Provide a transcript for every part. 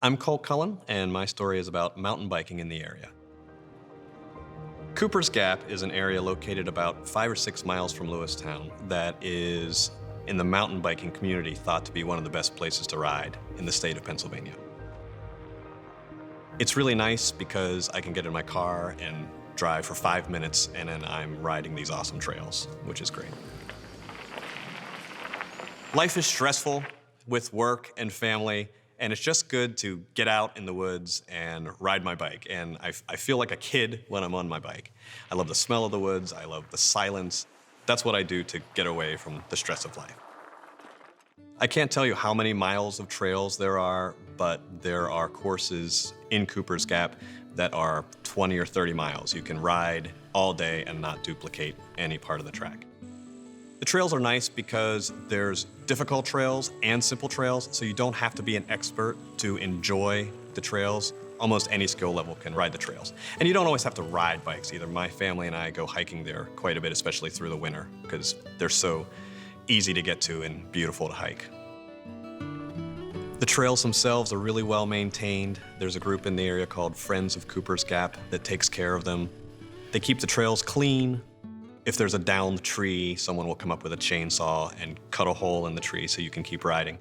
I'm Cole Cullen, and my story is about mountain biking in the area. Cooper's Gap is an area located about 5 or 6 miles from Lewistown that is, in the mountain biking community, thought to be one of the best places to ride in the state of Pennsylvania. It's really nice because I can get in my car and drive for 5 minutes, and then I'm riding these awesome trails, which is great. Life is stressful with work and family, and it's just good to get out in the woods and ride my bike. And I feel like a kid when I'm on my bike. I love the smell of the woods. I love the silence. That's what I do to get away from the stress of life. I can't tell you how many miles of trails there are, but there are courses in Cooper's Gap that are 20 or 30 miles. You can ride all day and not duplicate any part of the track. The trails are nice because there's difficult trails and simple trails, so you don't have to be an expert to enjoy the trails. Almost any skill level can ride the trails. And you don't always have to ride bikes either. My family and I go hiking there quite a bit, especially through the winter, because they're so easy to get to and beautiful to hike. The trails themselves are really well maintained. There's a group in the area called Friends of Cooper's Gap that takes care of them. They keep the trails clean. If there's a downed tree, someone will come up with a chainsaw and cut a hole in the tree so you can keep riding.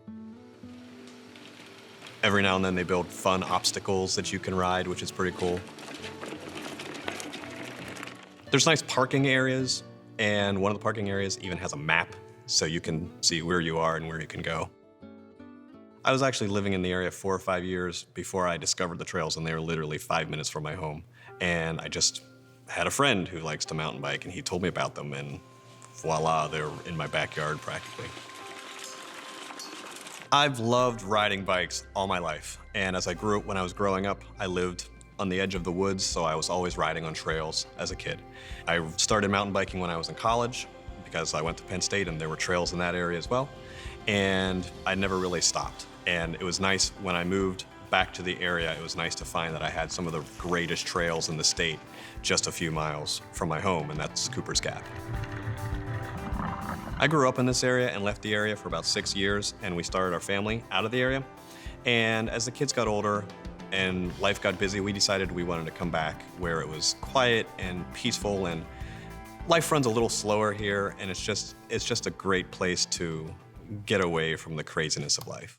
Every now and then they build fun obstacles that you can ride, which is pretty cool. There's nice parking areas, and one of the parking areas even has a map so you can see where you are and where you can go. I was actually living in the area 4 or 5 years before I discovered the trails, and they were literally 5 minutes from my home. And I just had a friend who likes to mountain bike, and he told me about them, and voila, they're in my backyard practically. I've loved riding bikes all my life, and when I was growing up, I lived on the edge of the woods, so I was always riding on trails as a kid. I started mountain biking when I was in college because I went to Penn State and there were trails in that area as well, and I never really stopped. And it was nice when I moved back to the area, it was nice to find that I had some of the greatest trails in the state just a few miles from my home, and that's Cooper's Gap. I grew up in this area and left the area for about 6 years, and we started our family out of the area. And as the kids got older and life got busy, we decided we wanted to come back where it was quiet and peaceful, and life runs a little slower here, and it's just a great place to get away from the craziness of life.